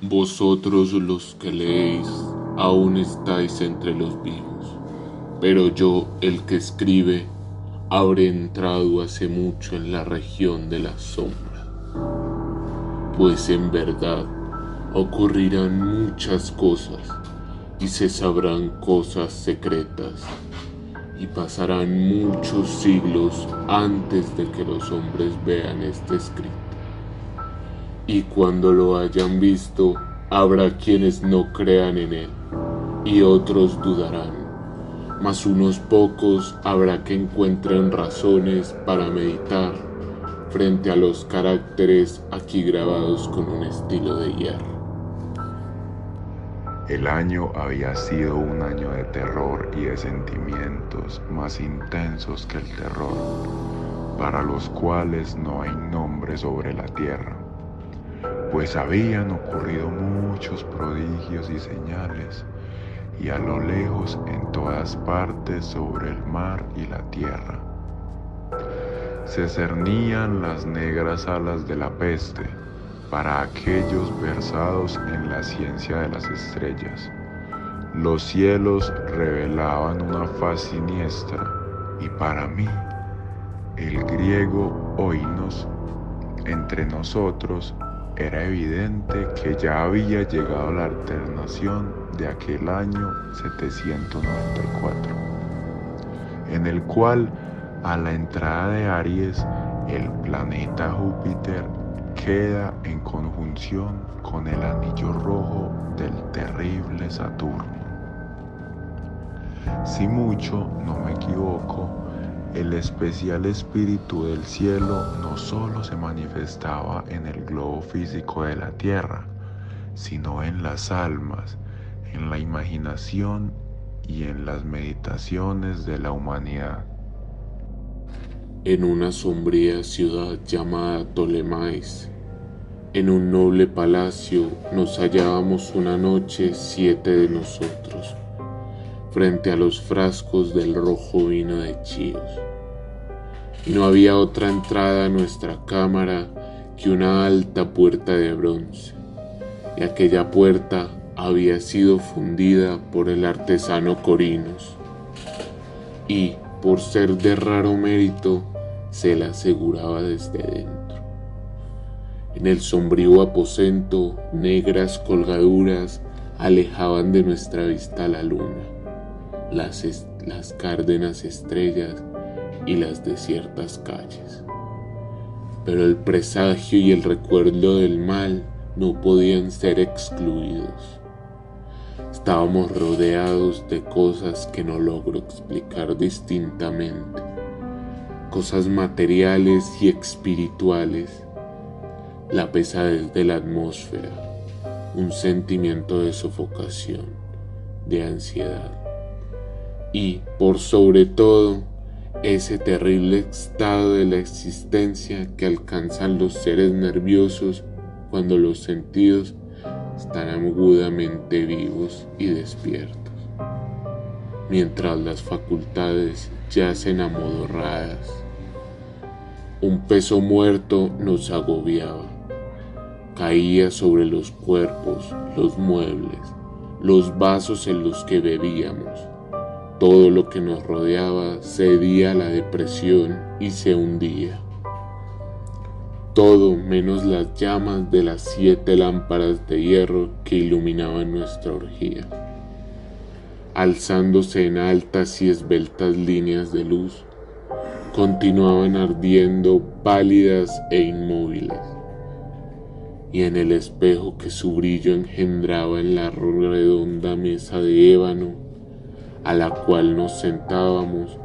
Vosotros los que leéis aún estáis entre los vivos, pero yo, el que escribe, habré entrado hace mucho en la región de la sombra, pues en verdad ocurrirán muchas cosas y se sabrán cosas secretas y pasarán muchos siglos antes de que los hombres vean este escrito. Y cuando lo hayan visto, habrá quienes no crean en él, y otros dudarán, mas unos pocos habrá que encuentren razones para meditar frente a los caracteres aquí grabados con un estilo de hierro. El año había sido un año de terror y de sentimientos más intensos que el terror, para los cuales no hay nombre sobre la tierra, pues habían ocurrido muchos prodigios y señales, y a lo lejos en todas partes sobre el mar y la tierra se cernían las negras alas de la peste para aquellos versados en la ciencia de las estrellas. Los cielos revelaban una faz siniestra, y para mí, el griego oinos, entre nosotros, era evidente que ya había llegado la alternación de aquel año 794, en el cual, a la entrada de Aries, el planeta Júpiter queda en conjunción con el anillo rojo del terrible Saturno. Si mucho no me equivoco, el especial espíritu del cielo no solo se manifestaba en el globo físico de la Tierra, sino en las almas, en la imaginación y en las meditaciones de la humanidad. En una sombría ciudad llamada Ptolemaes, en un noble palacio, nos hallábamos una noche 7 de nosotros, frente a los frascos del rojo vino de Chios. Y no había otra entrada a nuestra cámara que una alta puerta de bronce, y aquella puerta había sido fundida por el artesano Corinos, y, por ser de raro mérito, se la aseguraba desde dentro. En el sombrío aposento, negras colgaduras alejaban de nuestra vista la luna, las cárdenas estrellas y las desiertas calles. Pero el presagio y el recuerdo del mal no podían ser excluidos. Estábamos rodeados de cosas que no logro explicar distintamente, cosas materiales y espirituales, la pesadez de la atmósfera, un sentimiento de sofocación, de ansiedad y, por sobre todo, ese terrible estado de la existencia que alcanzan los seres nerviosos cuando los sentidos están agudamente vivos y despiertos, mientras las facultades yacen amodorradas. Un peso muerto nos agobiaba, caía sobre los cuerpos, los muebles, los vasos en los que bebíamos. Todo lo que nos rodeaba cedía a la depresión y se hundía. Todo menos las llamas de las 7 lámparas de hierro que iluminaban nuestra orgía, alzándose en altas y esbeltas líneas de luz, continuaban ardiendo pálidas e inmóviles, y en el espejo que su brillo engendraba en la redonda mesa de ébano a la cual nos sentábamos,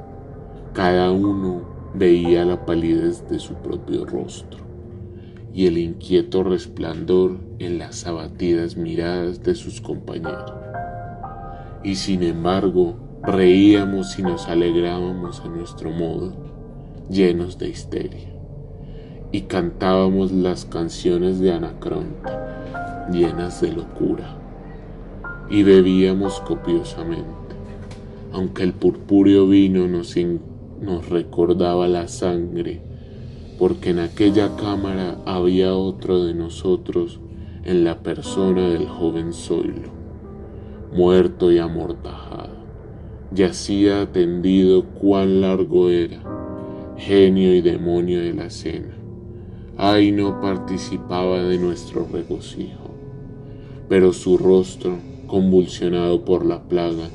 cada uno veía la palidez de su propio rostro y el inquieto resplandor en las abatidas miradas de sus compañeros. Y sin embargo, reíamos y nos alegrábamos a nuestro modo, llenos de histeria, y cantábamos las canciones de Anacreonte, llenas de locura, y bebíamos copiosamente, aunque el purpúreo vino nos recordaba la sangre, porque en aquella cámara había otro de nosotros en la persona del joven Zoilo, muerto y amortajado. Yacía tendido cuán largo era, genio y demonio de la cena. No participaba de nuestro regocijo, pero su rostro, convulsionado por la plaga,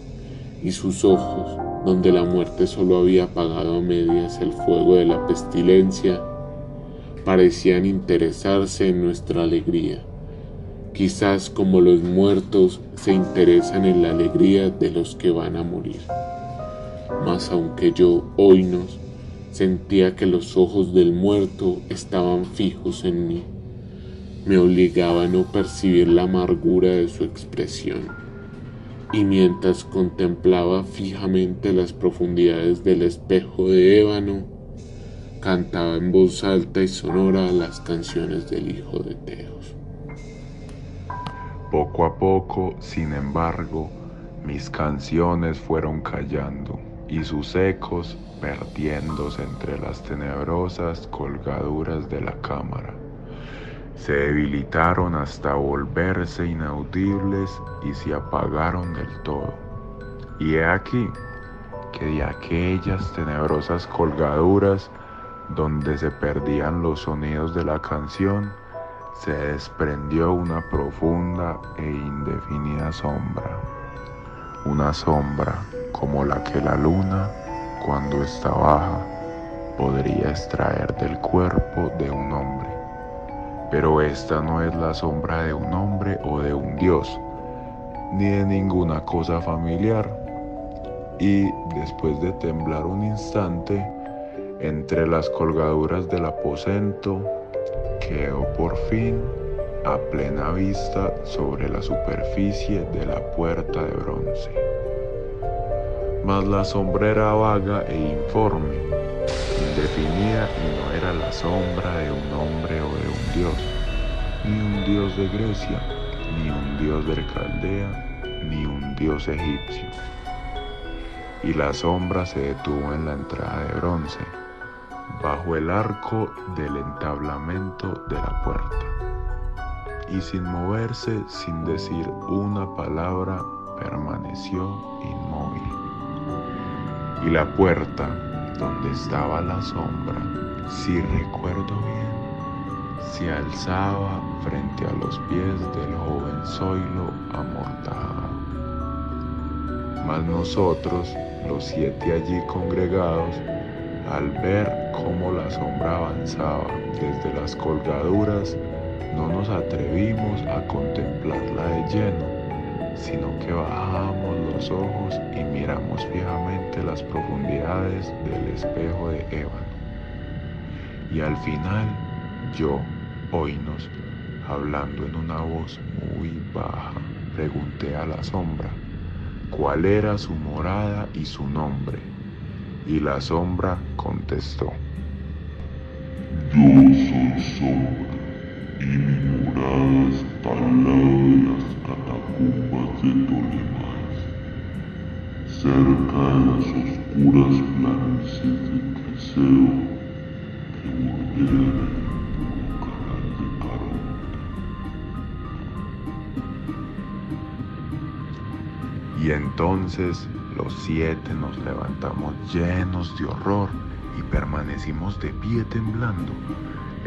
y sus ojos, donde la muerte solo había apagado a medias el fuego de la pestilencia, parecían interesarse en nuestra alegría, quizás como los muertos se interesan en la alegría de los que van a morir. Mas aunque yo, Oinos, sentía que los ojos del muerto estaban fijos en mí, me obligaba a no percibir la amargura de su expresión, y mientras contemplaba fijamente las profundidades del espejo de ébano, cantaba en voz alta y sonora las canciones del hijo de Teos. Poco a poco, sin embargo, mis canciones fueron callando y sus ecos perdiéndose entre las tenebrosas colgaduras de la cámara. Se debilitaron hasta volverse inaudibles y se apagaron del todo. Y he aquí que de aquellas tenebrosas colgaduras donde se perdían los sonidos de la canción, se desprendió una profunda e indefinida sombra. Una sombra como la que la luna, cuando está baja, podría extraer del cuerpo de un hombre. Pero esta no es la sombra de un hombre o de un dios, ni de ninguna cosa familiar. Y después de temblar un instante, entre las colgaduras del aposento, quedó por fin a plena vista sobre la superficie de la puerta de bronce. Mas la sombra era vaga e informe, indefinida, y no era la sombra de un hombre o de un dios, ni un dios de Grecia, ni un dios de Caldea, ni un dios egipcio. Y la sombra se detuvo en la entrada de bronce, bajo el arco del entablamento de la puerta, y sin moverse, sin decir una palabra, permaneció inmóvil. Y la puerta, donde estaba la sombra, si recuerdo bien, se alzaba frente a los pies del joven Zoilo amortajado. Mas nosotros, los 7 allí congregados, al ver cómo la sombra avanzaba desde las colgaduras, no nos atrevimos a contemplarla de lleno, sino que bajamos los ojos y miramos fijamente las profundidades del espejo de ébano. Y al final, yo, Oinos, hablando en una voz muy baja, pregunté a la sombra cuál era su morada y su nombre. Y la sombra contestó: Yo soy sombra, y mi morada está al lado de las catacumbas de Ptolemaes, cerca de las oscuras planicies de Teseo que bordean el impuro canal de Caronte. Y entonces los 7 nos levantamos llenos de horror y permanecimos de pie temblando,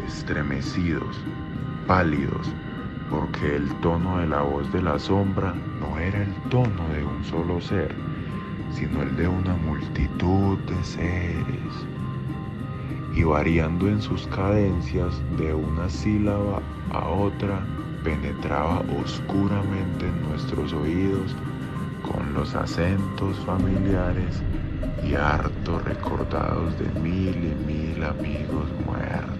estremecidos, pálidos, porque el tono de la voz de la sombra no era el tono de un solo ser, sino el de una multitud de seres, y variando en sus cadencias de una sílaba a otra, penetraba oscuramente en nuestros oídos con los acentos familiares y harto recordados de 1000 y 1000 amigos muertos.